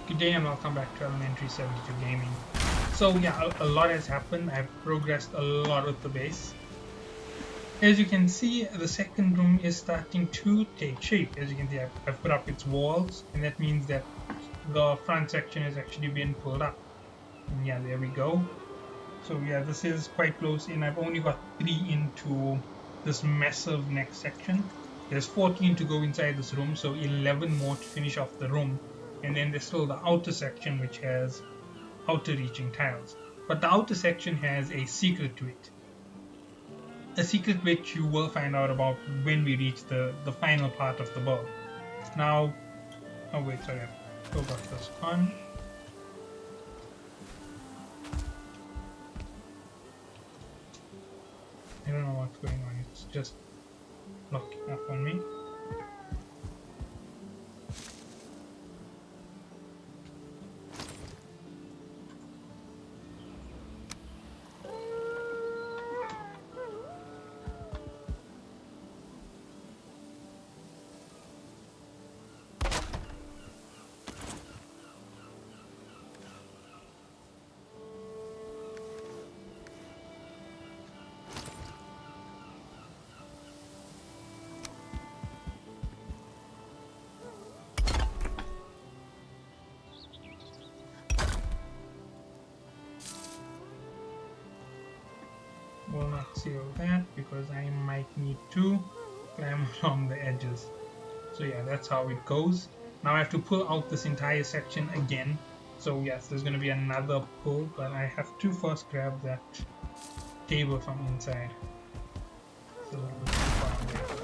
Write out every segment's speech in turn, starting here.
Good day and welcome back to Elementary 72 Gaming. So yeah, a lot has happened. I've progressed a lot with the base. As you can see, the second room is starting to take shape. As you can see, I've put up its walls, and that means that the front section has actually been pulled up. And yeah, there we go. So yeah, this is quite close in. I've only got 3 into this massive next section. There's 14 to go inside this room, so 11 more to finish off the room. And then there's still the outer section, which has outer reaching tiles. But the outer section has a secret to it. A secret which you will find out about when we reach the final part of the build. Now, oh wait, sorry, I've still got this on. I don't know what's going on, it's just locking up on me. Will not seal that because I might need to climb along the edges. So yeah, that's how it goes. Now I have to pull out this entire section again. So yes, there's going to be another pull, but I have to first grab that table from inside. It's a little bit too far away.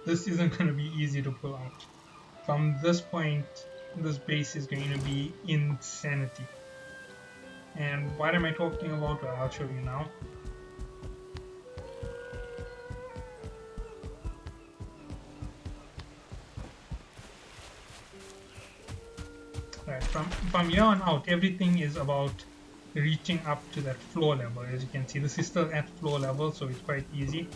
This isn't going to be easy to pull out. From this point, this base is going to be insanity. And what am I talking about? Well, I'll show you now. Right, from here on out, everything is about reaching up to that floor level. As you can see, this is still at floor level, so it's quite easy.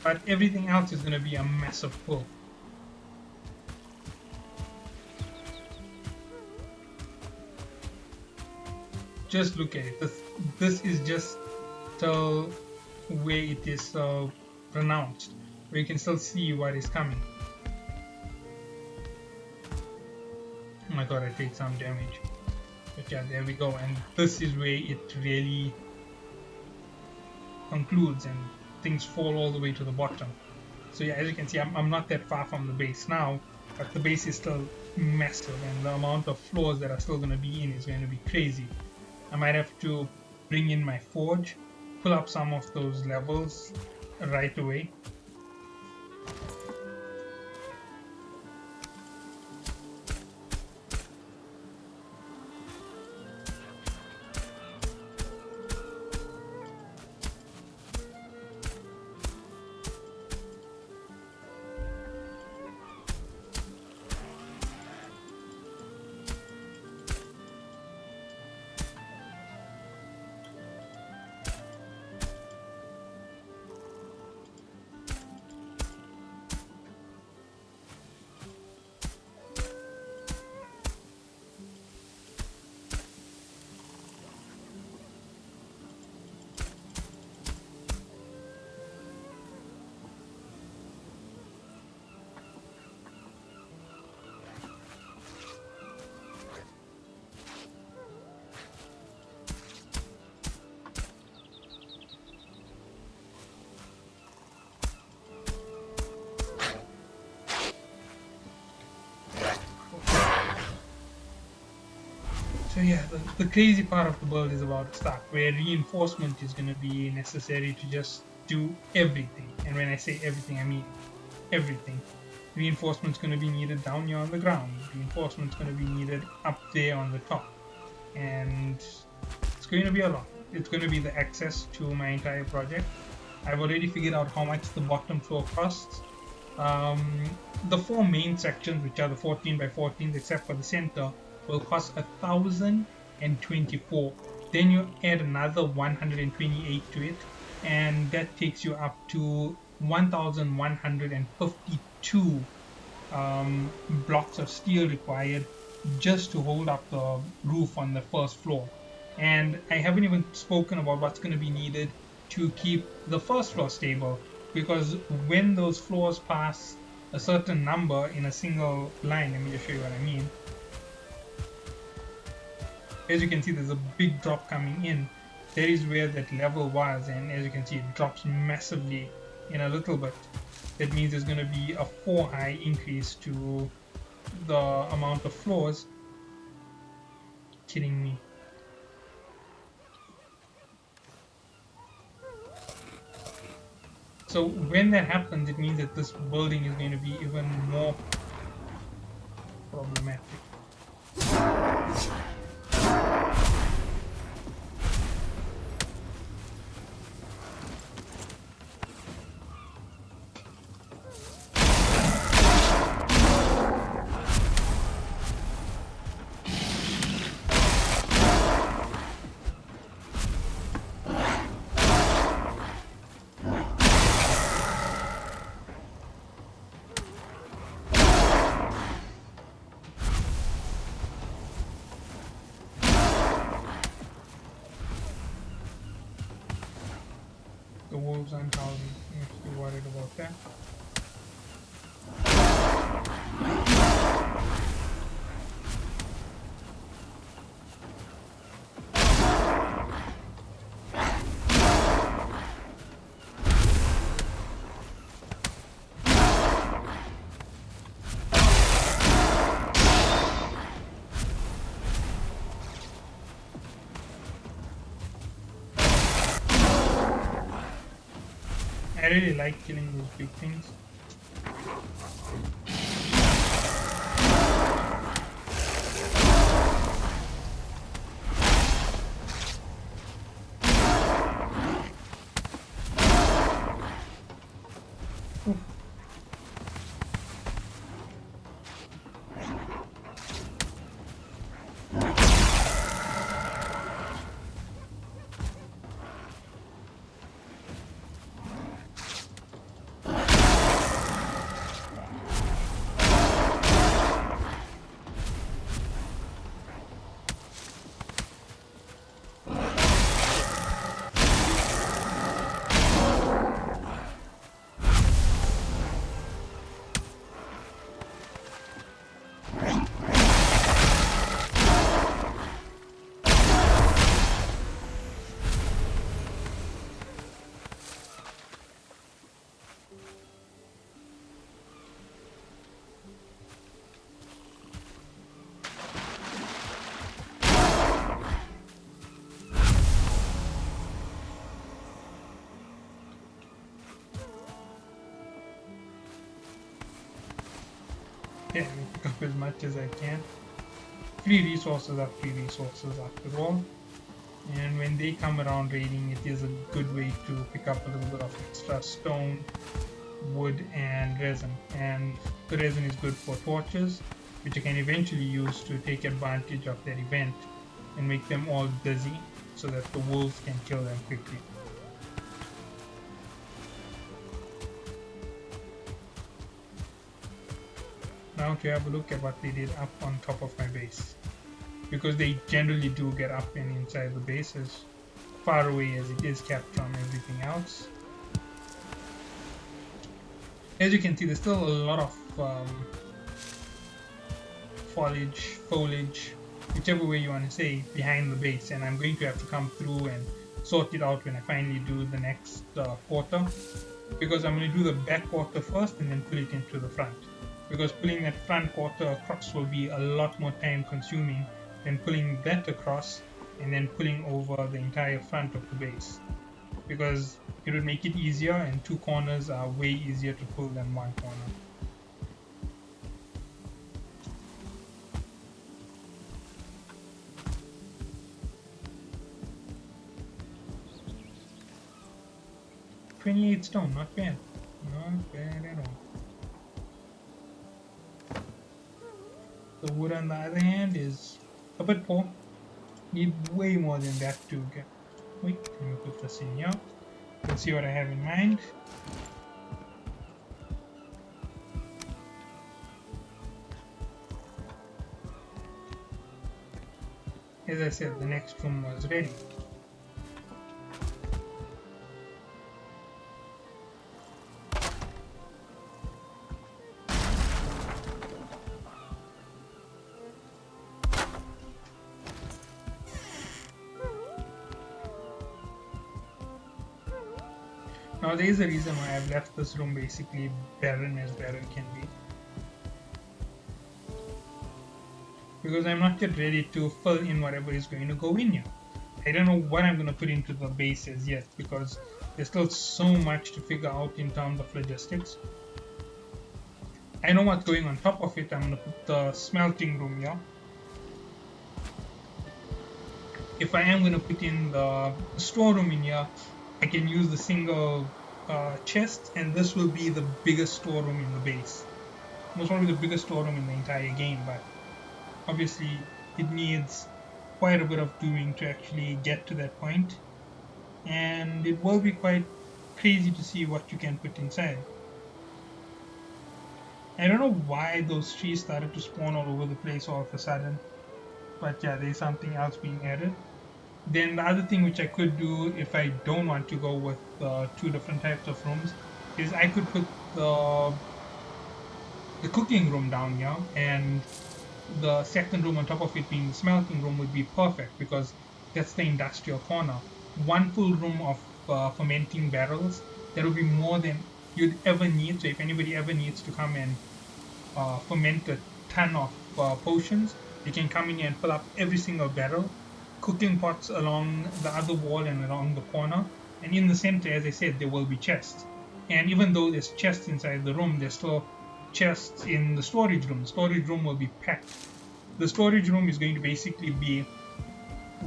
But everything else is going to be a massive pull. Just look at it. This is just the way it is pronounced, where you can still see what is coming. Oh my god, I take some damage. But yeah, there we go. And this is where it really concludes and things fall all the way to the bottom. So yeah, as you can see, I'm not that far from the base now, but the base is still massive, and the amount of floors that are still going to be in is going to be crazy. I might have to bring in my forge, pull up some of those levels right away. yeah, the crazy part of the build is about to start, where reinforcement is going to be necessary to just do everything. And when I say everything, I mean everything. Reinforcement's going to be needed down here on the ground. Reinforcement's going to be needed up there on the top. And it's going to be a lot. It's going to be the access to my entire project. I've already figured out how much the bottom floor costs. The four main sections, which are the 14 by 14s, except for the center, will cost 1,024. Then you add another 128 to it, and that takes you up to 1,152 blocks of steel required just to hold up the roof on the first floor. And I haven't even spoken about what's going to be needed to keep the first floor stable, because when those floors pass a certain number in a single line, let me just show you what I mean. As you can see, there's a big drop coming in. That is where that level was, and as you can see, it drops massively in a little bit. That means there's going to be a 4 high increase to the amount of floors. Kidding me. So when that happens, it means that this building is going to be even more problematic. The wolves aren't howling. You have to be worried about that. I really like killing those big things. Oof. Yeah, I pick up as much as I can. Free resources are free resources after all. And when they come around raiding, it is a good way to pick up a little bit of extra stone, wood, and resin. And the resin is good for torches, which you can eventually use to take advantage of their event and make them all dizzy so that the wolves can kill them quickly. Now to have a look at what they did up on top of my base, because they generally do get up and inside the base as far away as it is kept from everything else. As you can see, there's still a lot of foliage, whichever way you want to say, behind the base, and I'm going to have to come through and sort it out when I finally do the next quarter, because I'm going to do the back quarter first and then pull it into the front, because pulling that front quarter across will be a lot more time consuming then pulling that across, and then pulling over the entire front of the base, because it would make it easier, and two corners are way easier to pull than one corner. $28 stone, not bad. Not bad at all. The wood on the other hand is a bit poor. Need way more than that to get. Wait, let me put this in here. Let's see what I have in mind. As I said, the next room was ready. Now there is a reason why I've left this room basically barren as barren can be. Because I'm not yet ready to fill in whatever is going to go in here. I don't know what I'm going to put into the base as yet, because there's still so much to figure out in terms of logistics. I know what's going on top of it. I'm going to put the smelting room here. If I am going to put in the storeroom in here, I can use the single chest, and this will be the biggest storeroom in the base. Most probably the biggest storeroom in the entire game, but obviously it needs quite a bit of doing to actually get to that point, and it will be quite crazy to see what you can put inside. I don't know why those trees started to spawn all over the place all of a sudden, but yeah, there's something else being added. Then the other thing which I could do if I don't want to go with two different types of rooms is I could put the cooking room down here, and the second room on top of it being the smelting room would be perfect, because that's the industrial corner. One full room of fermenting barrels, that would be more than you'd ever need. So if anybody ever needs to come and ferment a ton of potions, they can come in here and fill up every single barrel. Cooking pots along the other wall and along the corner, and in the center, as I said, there will be chests. And even though there's chests inside the room, there's still chests in the storage room. The storage room will be packed. The storage room is going to basically be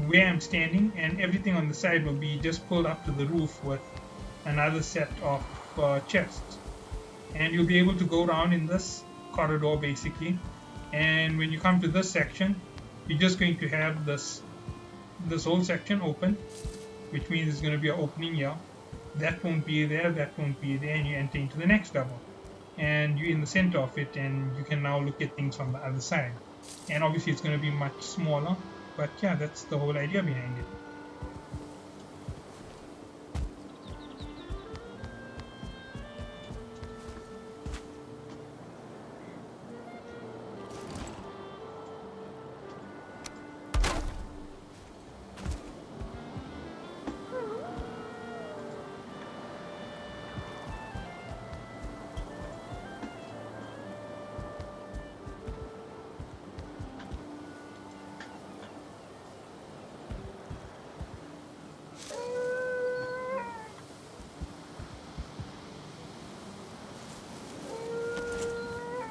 where I'm standing, and everything on the side will be just pulled up to the roof with another set of chests. And you'll be able to go around in this corridor basically, and when you come to this section, you're just going to have this whole section open, which means there's going to be an opening here. That won't be there, that won't be there, and you enter into the next level. And you're in the center of it, and you can now look at things from the other side. And obviously it's going to be much smaller, but yeah, that's the whole idea behind it.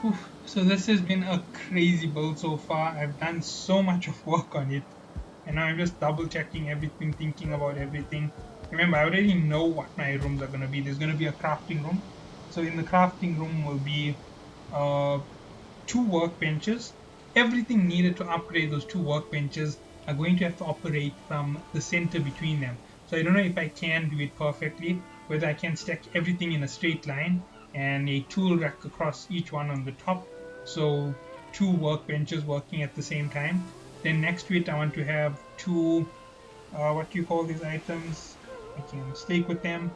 Oof. So this has been a crazy build so far. I've done so much of work on it, and now I'm just double checking everything, thinking about everything. Remember, I already know what my rooms are going to be. There's going to be a crafting room. So in the crafting room will be uh, two workbenches. Everything needed to upgrade those two workbenches are going to have to operate from the center between them. So I don't know if I can do it perfectly, whether I can stack everything in a straight line and a tool rack across each one on the top. So two workbenches working at the same time. Then next to it, I want to have two, what do you call these items? Making a mistake with them.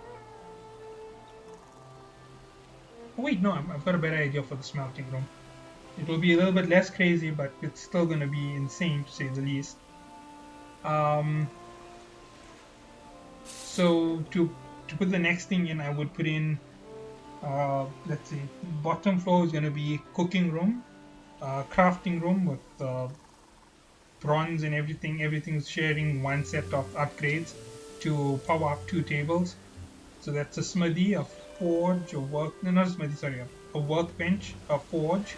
Oh wait, no, I've got a better idea for the smelting room. It will be a little bit less crazy, but it's still going to be insane to say the least. So to put the next thing in, I would put in, let's see, bottom floor is going to be cooking room, crafting room with bronze and everything's sharing one set of upgrades to power up 2 tables. So that's a smithy, a forge, a work no, not a smithy, sorry, a workbench, a forge,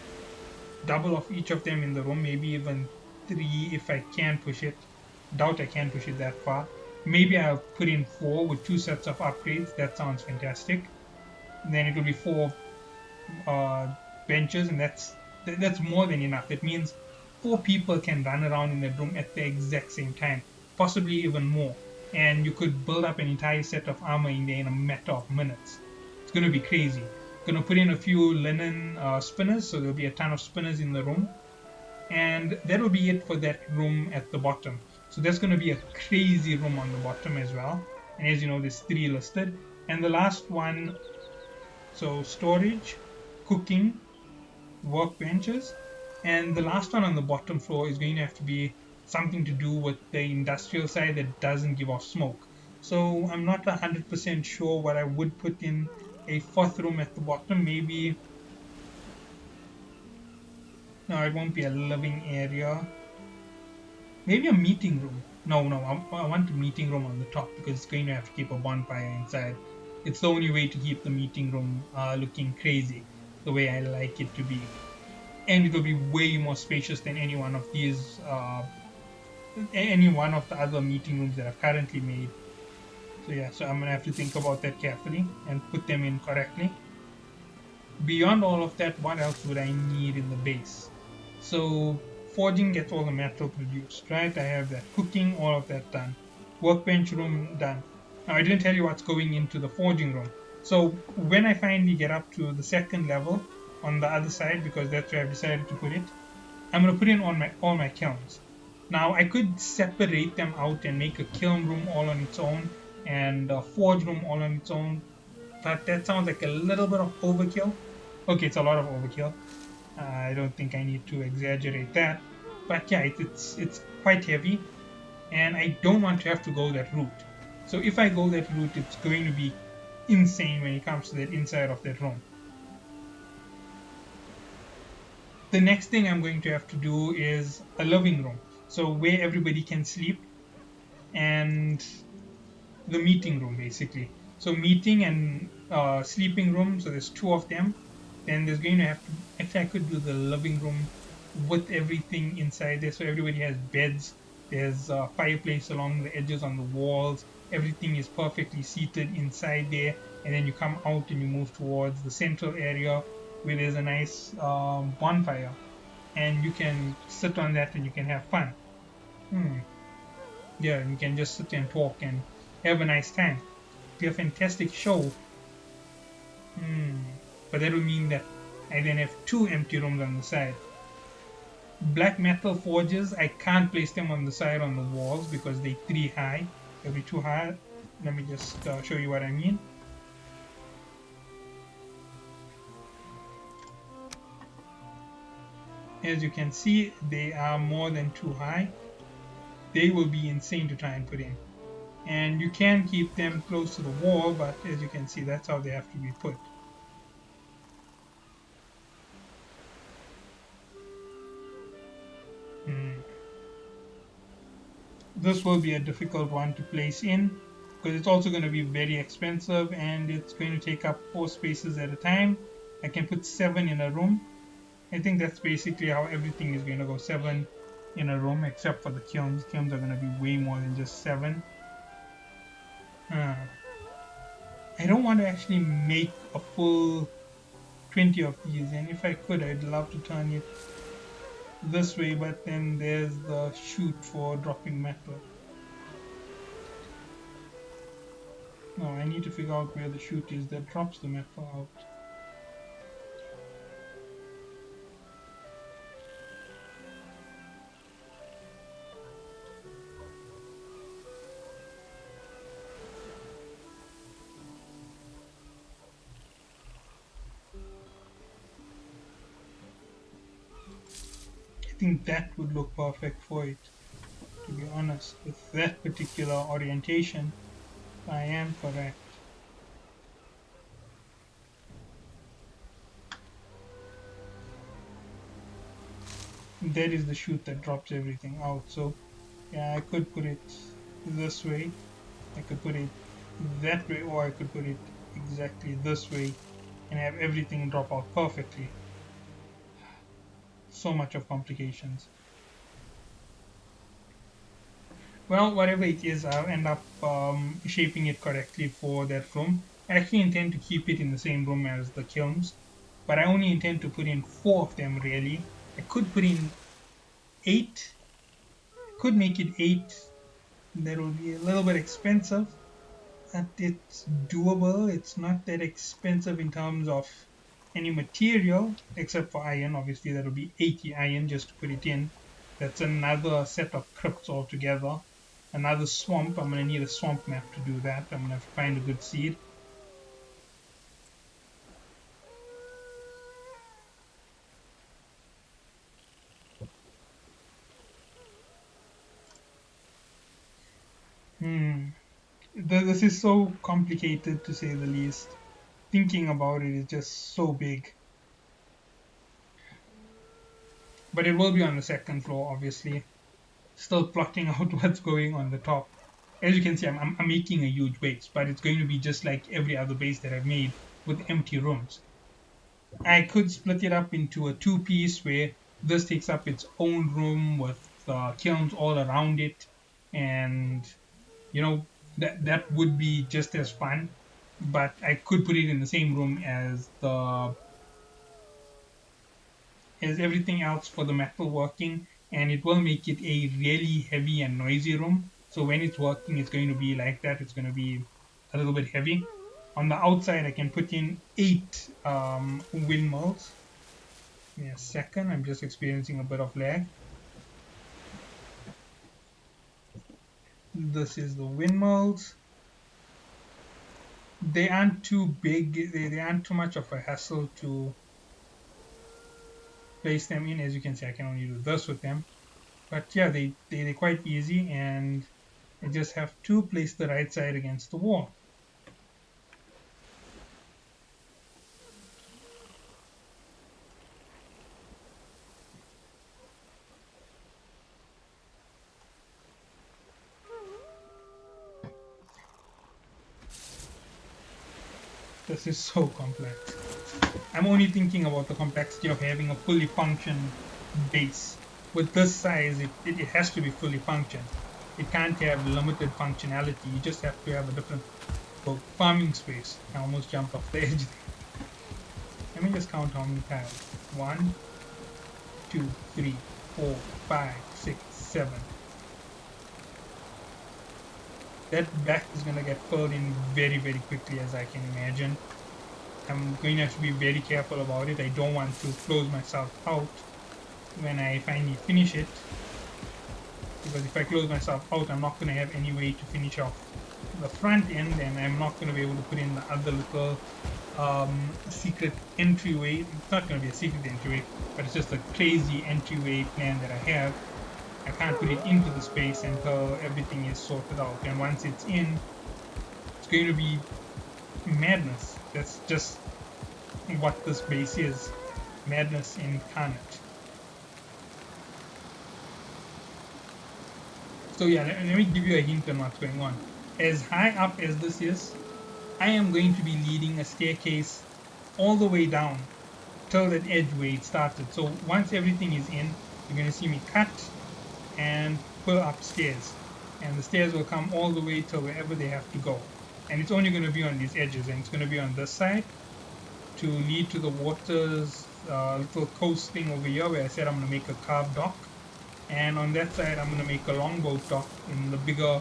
double of each of them in the room, maybe even 3 if I can push it. Doubt I can push it that far. Maybe I'll put in 4 with 2 sets of upgrades. That sounds fantastic. And then it will be 4 uh, benches, and that's more than enough. It means 4 people can run around in that room at the exact same time, possibly even more. And you could build up an entire set of armor in there in a matter of minutes. It's going to be crazy. Going to put in a few linen spinners, so there'll be a ton of spinners in the room, and that will be it for that room at the bottom. So there's going to be a crazy room on the bottom as well. And as you know, there's 3 listed. And the last one, so storage, cooking, workbenches, and the last one on the bottom floor is going to have to be something to do with the industrial side that doesn't give off smoke. So I'm not 100% sure what I would put in a 4th room at the bottom. Maybe no, it won't be a living area. Maybe a meeting room. No, I want a meeting room on the top because it's going to have to keep a bonfire inside. It's the only way to keep the meeting room looking crazy, the way I like it to be. And it will be way more spacious than any one of the other meeting rooms that I've currently made. So yeah, so I'm gonna have to think about that carefully and put them in correctly. Beyond all of that, what else would I need in the base? So forging gets all the metal produced, right? I have that. Cooking, all of that done. Workbench room done. Now I didn't tell you what's going into the forging room. So when I finally get up to the 2nd level on the other side, because that's where I've decided to put it, I'm gonna put in all my kilns. Now I could separate them out and make a kiln room all on its own and a forge room all on its own, but that sounds like a little bit of overkill. Okay, it's a lot of overkill. I don't think I need to exaggerate that, but yeah, it's quite heavy, and I don't want to have to go that route. So if I go that route, it's going to be insane when it comes to that inside of that room. The next thing I'm going to have to do is a living room, so where everybody can sleep, and the meeting room basically. So meeting and sleeping room. So there's 2 of them. Then there's going to have to actually I could do the living room with everything inside there. So everybody has beds. There's a fireplace along the edges on the walls. Everything is perfectly seated inside there. And then you come out and you move towards the central area where there's a nice bonfire, and you can sit on that and you can have fun. Hmm. Yeah, and you can just sit and talk and have a nice time. Be a fantastic show. Hmm. But that would mean that I then have 2 empty rooms on the side. Black metal forges, I can't place them on the side on the walls because they're 3 high. They'll be too high. Let me just show you what I mean. As you can see, they are more than 2 high. They will be insane to try and put in. And you can keep them close to the wall, but as you can see, that's how they have to be put. Hmm. This will be a difficult one to place in because it's also going to be very expensive and it's going to take up 4 spaces at a time. I can put 7 in a room. I think that's basically how everything is going to go, 7 in a room except for the kilns. Kilns are going to be way more than just 7. Uh, I don't want to actually make a full 20 of these, and if I could, I'd love to turn it this way, but then there's the chute for dropping metal. No, I need to figure out where the chute is that drops the metal out. I think that would look perfect for it, to be honest. With that particular orientation, I am correct. that is the chute that drops everything out. So yeah, I could put it this way, I could put it that way, or I could put it exactly this way and have everything drop out perfectly. So much of complications. Well, whatever it is, I'll end up shaping it correctly for that room. I actually intend to keep it in the same room as the kilns, but I only intend to put in four of them really. I could put in eight, could make it eight. That will be a little bit expensive, but it's doable. It's not that expensive in terms of any material, except for iron. Obviously, that'll be 80 iron just to put it in. That's another set of crypts altogether. Another swamp. I'm going to need a swamp map to do that. I'm going to have to find a good seed. Hmm. This is so complicated to say the least. Thinking about it is just so big. But it will be on the second floor, obviously. Still plotting out what's going on the top. As you can see, I'm making a huge base, but it's going to be just like every other base that I've made with empty rooms. I could split it up into a two-piece where this takes up its own room with kilns all around it, and you know that would be just as fun. But I could put it in the same room as everything else for the metal working, and it will make it a really heavy and noisy room. So when it's working, it's going to be like that. It's going to be a little bit heavy. On the outside, I can put in eight windmills. Give me a second. I'm just experiencing a bit of lag. This is the windmills. They aren't too big. They aren't too much of a hassle to place them in. As you can see, I can only do this with them. But yeah, they're quite easy, and I just have to place the right side against the wall. This is so complex. I'm only thinking about the complexity of having a fully functioning base. With this size, it has to be fully functioned. It can't have limited functionality. You just have to have a different farming space. I almost jumped off the edge. Let me just count how many tiles. 1, 2, 3, 4, 5, 6, 7. That back is going to get filled in very, very quickly, as I can imagine. I'm going to have to be very careful about it. I don't want to close myself out when I finally finish it, because if I close myself out, I'm not going to have any way to finish off the front end, and I'm not going to be able to put in the other little secret entryway. It's not going to be a secret entryway, but it's just a crazy entryway plan that I have. I can't put it into the space until everything is sorted out, and once it's in, it's going to be madness. That's just what this base is. Madness incarnate. So yeah, let me give you a hint on what's going on. As high up as this is, I am going to be leading a staircase all the way down till that edge where it started. So once everything is in, you're going to see me cut and pull upstairs, and the stairs will come all the way to wherever they have to go, and it's only going to be on these edges, and it's going to be on this side to lead to the water's little coast thing over here where I said I'm going to make a carved dock, and on that side I'm going to make a longboat dock in the bigger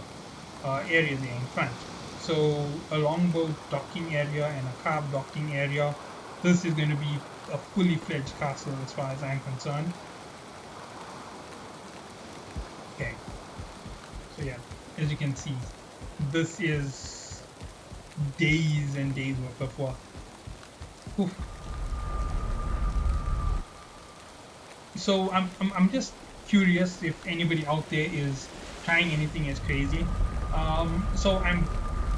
area there in front. So a longboat docking area and a carved docking area. This is going to be a fully fledged castle as far as I'm concerned. Okay, so yeah, as you can see, this is days and days worth of work. Oof. So I'm just curious if anybody out there is trying anything as crazy. So I'm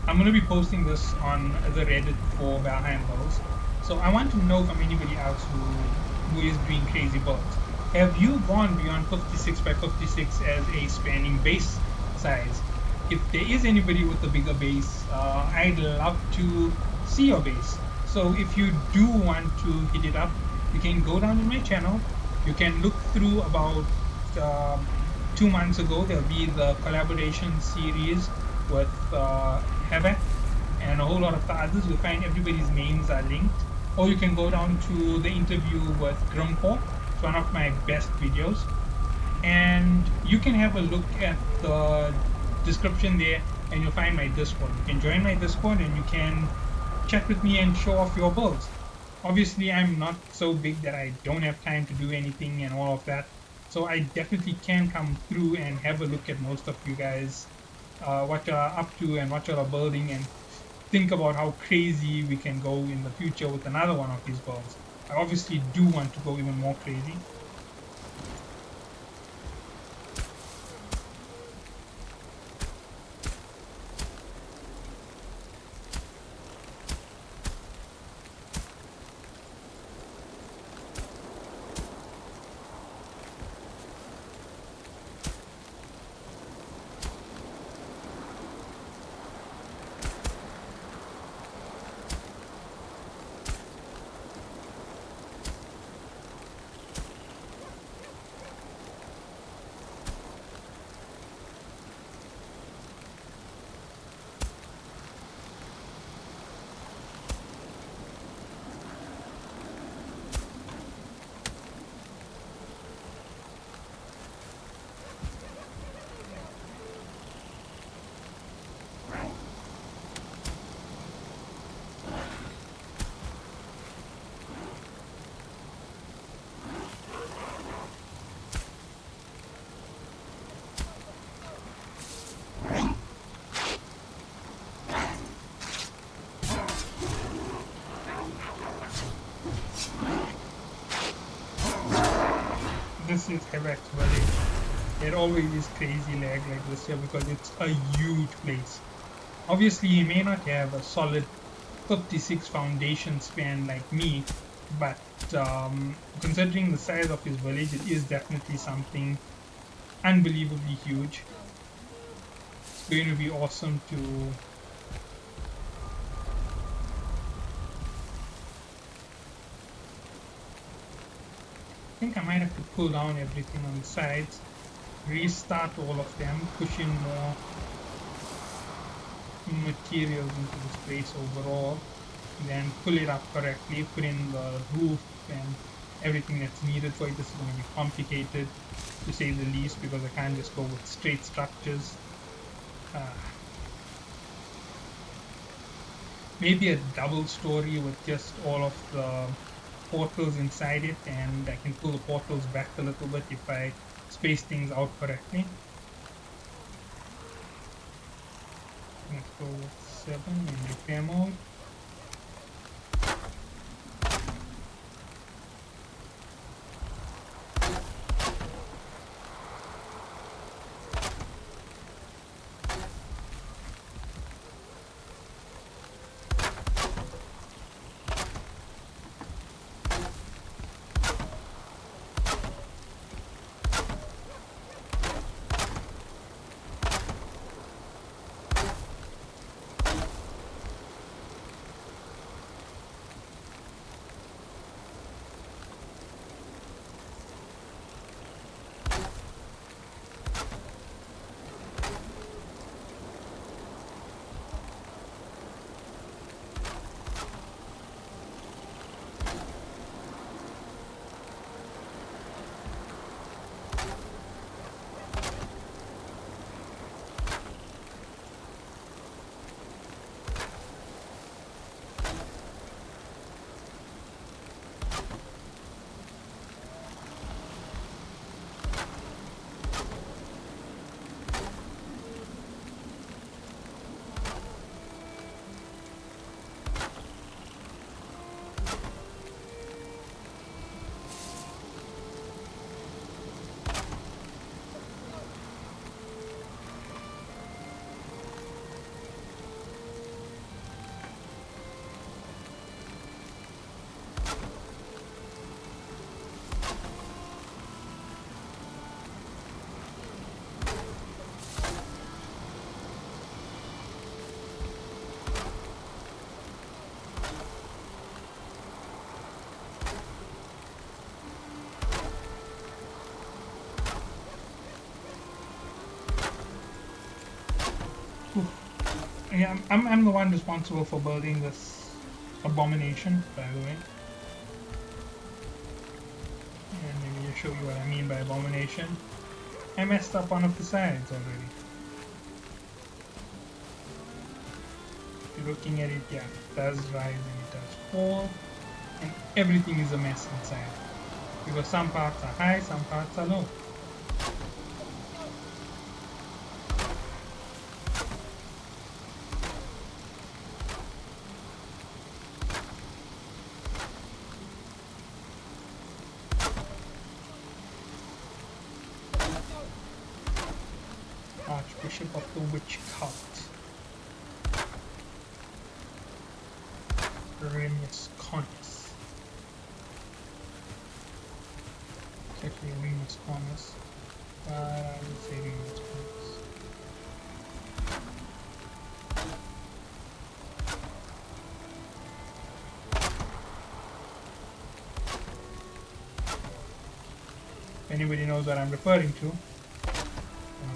gonna be posting this on the Reddit for Valheim builds. So I want to know from anybody else who is doing crazy builds. Have you gone beyond 56 by 56 as a spanning base size? If there is anybody with a bigger base, I'd love to see your base. So if you do want to hit it up, you can go down in my channel. You can look through about 2 months ago. There'll be the collaboration series with Havoc and a whole lot of the others. You'll find everybody's names are linked. Or you can go down to the interview with Grimcore. It's one of my best videos. And you can have a look at the description there and you'll find my Discord. You can join my Discord and you can chat with me and show off your builds. Obviously, I'm not so big that I don't have time to do anything and all of that. So I definitely can come through and have a look at most of you guys, what you're up to and what you're building, and think about how crazy we can go in the future with another one of these builds. I obviously do want to go even more crazy. This is Havoc's village. There always is crazy lag like this here because it's a huge place. Obviously, he may not have a solid 56 foundation span like me, but considering the size of his village, it is definitely something unbelievably huge. It's going to be awesome to I think I might have to pull down everything on the sides, restart all of them, push in more materials into the space overall, then pull it up correctly, put in the roof and everything that's needed for it. This is going to be complicated to say the least because I can't just go with straight structures. Maybe a double story with just all of the portals inside it, and I can pull the portals back a little bit if I space things out correctly. Let's go with 7 in repair mode. Yeah, I'm the one responsible for building this abomination, by the way. And let me just show you what I mean by abomination. I messed up one of the sides already. If you're looking at it, yeah, it does rise and it does fall, and everything is a mess inside. Because some parts are high, some parts are low. Archbishop of the Witch Cult. Remus Conus. It's actually Remus Conus. But I would say Remus Conus. If anybody knows what I'm referring to, know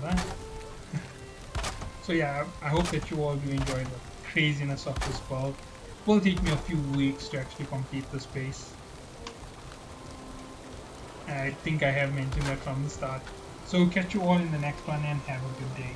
that. So yeah, I hope that you all do enjoy the craziness of this world. It will take me a few weeks to actually complete this base. I think I have mentioned that from the start. So catch you all in the next one and have a good day.